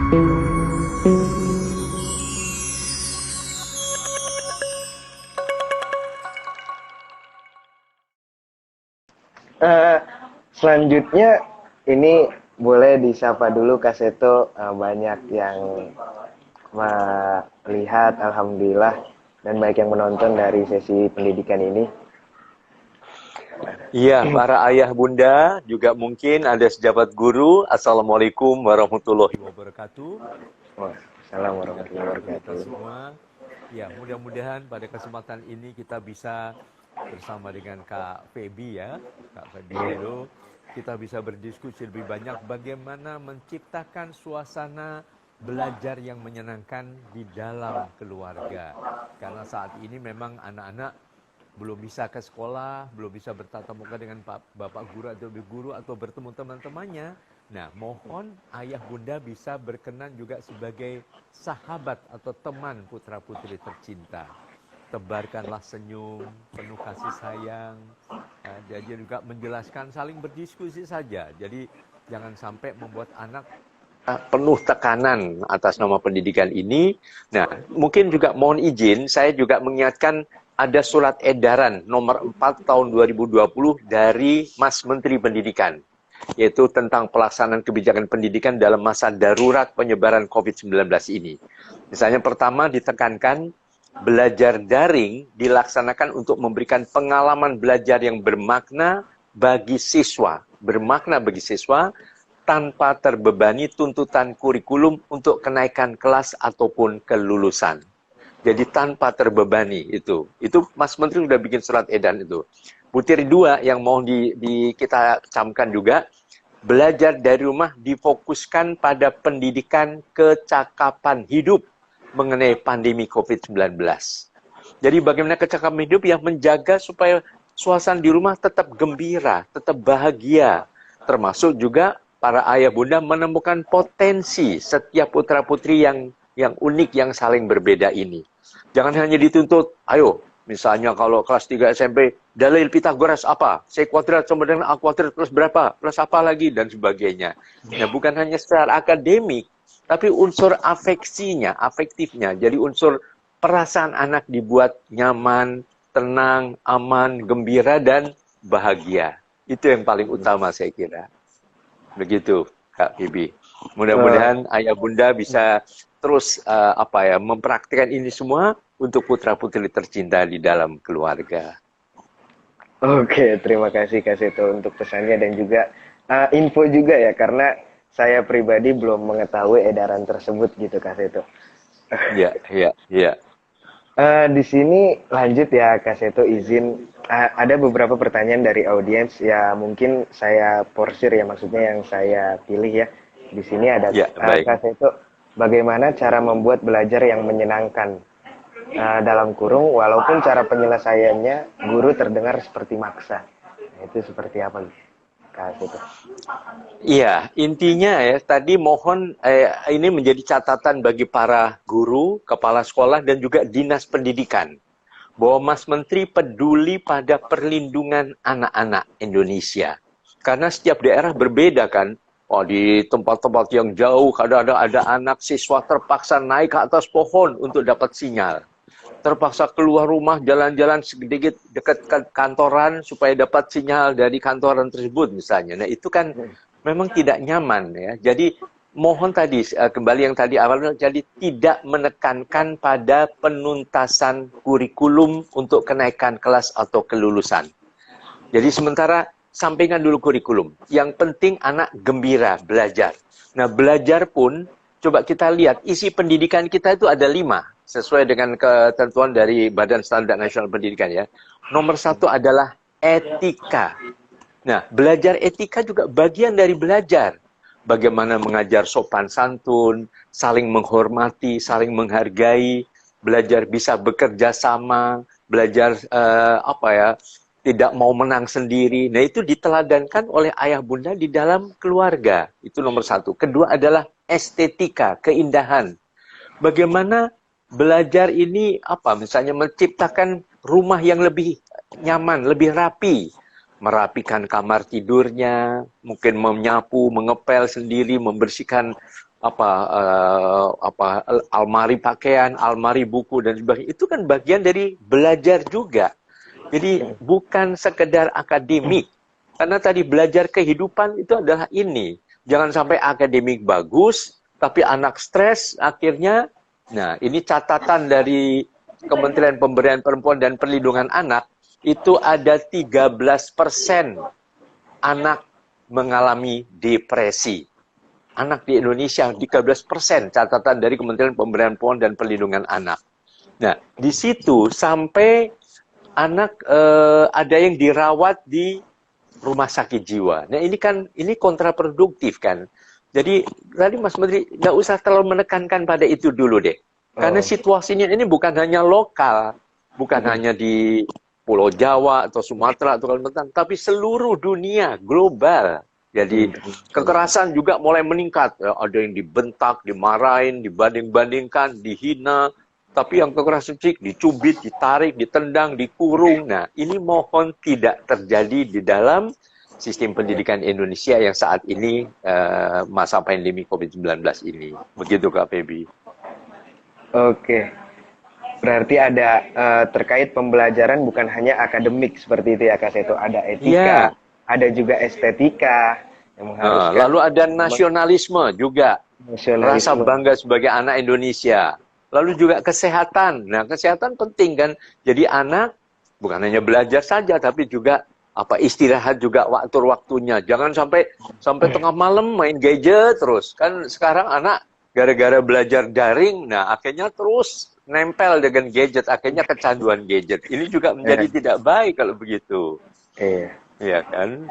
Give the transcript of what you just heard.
Eh, Selanjutnya ini boleh disapa dulu Kak Seto. Banyak yang melihat, alhamdulillah, dan baik yang menonton dari sesi pendidikan ini. Iya, para ayah bunda, juga mungkin ada sejabat guru. Assalamualaikum warahmatullahi wabarakatuh. Assalamualaikum Tidak warahmatullahi teruntuk kita wabarakatuh. semua. Ya, mudah-mudahan pada kesempatan ini kita bisa bersama dengan Kak Feby ya, Kak Feby Helo, kita bisa berdiskusi lebih banyak bagaimana menciptakan suasana belajar yang menyenangkan di dalam keluarga. Karena saat ini memang anak-anak belum bisa ke sekolah, belum bisa bertatap muka dengan bapak guru atau ibu guru atau bertemu teman-temannya. Nah, mohon ayah bunda bisa berkenan juga sebagai sahabat atau teman putra-putri tercinta. Tebarkanlah senyum, penuh kasih sayang. Jadi juga menjelaskan, saling berdiskusi saja. Jadi jangan sampai membuat anak penuh tekanan atas nama pendidikan ini. Nah, mungkin juga mohon izin, saya juga mengingatkan ada surat edaran nomor 4 tahun 2020 dari Mas Menteri Pendidikan, yaitu tentang pelaksanaan kebijakan pendidikan dalam masa darurat penyebaran COVID-19 ini. Misalnya pertama ditekankan, belajar daring dilaksanakan untuk memberikan pengalaman belajar yang bermakna bagi siswa, tanpa terbebani tuntutan kurikulum untuk kenaikan kelas ataupun kelulusan. Jadi tanpa terbebani itu Mas Menteri sudah bikin surat edaran itu. Butir 2 yang mau kita camkan juga, belajar dari rumah difokuskan pada pendidikan kecakapan hidup mengenai pandemi COVID-19. Jadi bagaimana kecakapan hidup yang menjaga supaya suasana di rumah tetap gembira, tetap bahagia. Termasuk juga para ayah bunda menemukan potensi setiap putra-putri yang unik, yang saling berbeda ini. Jangan hanya dituntut, ayo, misalnya kalau kelas 3 SMP, dalil Pitagoras apa? C kuadrat sama dengan A kuadrat plus berapa? Plus apa lagi? Dan sebagainya. Nah, bukan hanya secara akademik, tapi unsur afektifnya. Jadi unsur perasaan anak dibuat nyaman, tenang, aman, gembira, dan bahagia. Itu yang paling utama saya kira. Begitu, Kak Bibi. Mudah-mudahan ayah bunda bisa terus mempraktikkan ini semua untuk putra-putri tercinta di dalam keluarga. Oke, terima kasih Kak Seto untuk pesannya dan juga info juga ya, karena saya pribadi belum mengetahui edaran tersebut gitu Kak Seto. Iya, iya, iya. Di sini lanjut ya Kak Seto, izin ada beberapa pertanyaan dari audiens ya, mungkin saya porsir ya, maksudnya yang saya pilih ya. Di sini ada Ya, baik. Kak Seto, bagaimana cara membuat belajar yang menyenangkan, dalam kurung walaupun cara penyelesaiannya guru terdengar seperti maksa. Nah, itu seperti apa Kak Seto? Iya, intinya ya tadi mohon ini menjadi catatan bagi para guru, kepala sekolah dan juga dinas pendidikan bahwa Mas Menteri peduli pada perlindungan anak-anak Indonesia. Karena setiap daerah berbeda kan. Oh, di tempat-tempat yang jauh kadang-kadang ada anak siswa terpaksa naik ke atas pohon untuk dapat sinyal. Terpaksa keluar rumah jalan-jalan sedikit dekat kantoran supaya dapat sinyal dari kantoran tersebut misalnya. Nah, itu kan memang tidak nyaman ya. Jadi mohon tadi kembali yang tadi awalnya, jadi tidak menekankan pada penuntasan kurikulum untuk kenaikan kelas atau kelulusan. Jadi sementara sampaikan dulu kurikulum. Yang penting anak gembira belajar. Nah, belajar pun coba kita lihat isi pendidikan kita itu ada 5 sesuai dengan ketentuan dari Badan Standar Nasional Pendidikan ya. Nomor 1 adalah etika. Nah, belajar etika juga bagian dari belajar. Bagaimana mengajar sopan santun, saling menghormati, saling menghargai, belajar bisa bekerja sama, belajar tidak mau menang sendiri. Nah, itu diteladankan oleh ayah bunda di dalam keluarga. Itu nomor 1. Kedua adalah estetika, keindahan. Bagaimana belajar ini misalnya menciptakan rumah yang lebih nyaman, lebih rapi. Merapikan kamar tidurnya, mungkin menyapu, mengepel sendiri, membersihkan almari pakaian, almari buku dan sebagainya. Itu kan bagian dari belajar juga. Jadi bukan sekedar akademik. Karena tadi belajar kehidupan itu adalah ini. Jangan sampai akademik bagus, tapi anak stres akhirnya. Nah, ini catatan dari Kementerian Pemberdayaan Perempuan dan Perlindungan Anak, itu ada 13% anak mengalami depresi. Anak di Indonesia 13% catatan dari Kementerian Pemberdayaan Perempuan dan Perlindungan Anak. Nah, di situ sampai anak ada yang dirawat di rumah sakit jiwa. Nah, ini kontraproduktif kan. Jadi tadi Mas Menteri nggak usah terlalu menekankan pada itu dulu deh. Karena situasinya ini bukan hanya lokal, bukan hanya di Pulau Jawa atau Sumatera atau Kalimantan, tapi seluruh dunia, global. Jadi kekerasan juga mulai meningkat. Ada yang dibentak, dimarahin, dibanding-bandingkan, dihina. Tapi yang kekerasan fisik dicubit, ditarik, ditendang, dikurung. Nah, ini mohon tidak terjadi di dalam sistem pendidikan Indonesia yang saat ini masa pandemi COVID-19 ini. Begitu Kak Febi. Oke. Berarti ada terkait pembelajaran bukan hanya akademik seperti itu ya Kak Seto. Ada etika, ada juga estetika yang mengharuskan. Lalu ada nasionalisme juga. Rasa bangga sebagai anak Indonesia. Lalu juga kesehatan. Nah, kesehatan penting kan. Jadi anak bukan hanya belajar saja, tapi juga istirahat juga waktu-waktunya. Jangan sampai tengah malam main gadget terus. Kan sekarang anak gara-gara belajar daring, nah akhirnya terus nempel dengan gadget, akhirnya kecanduan gadget. Ini juga menjadi tidak baik kalau begitu. Iya. Iya kan?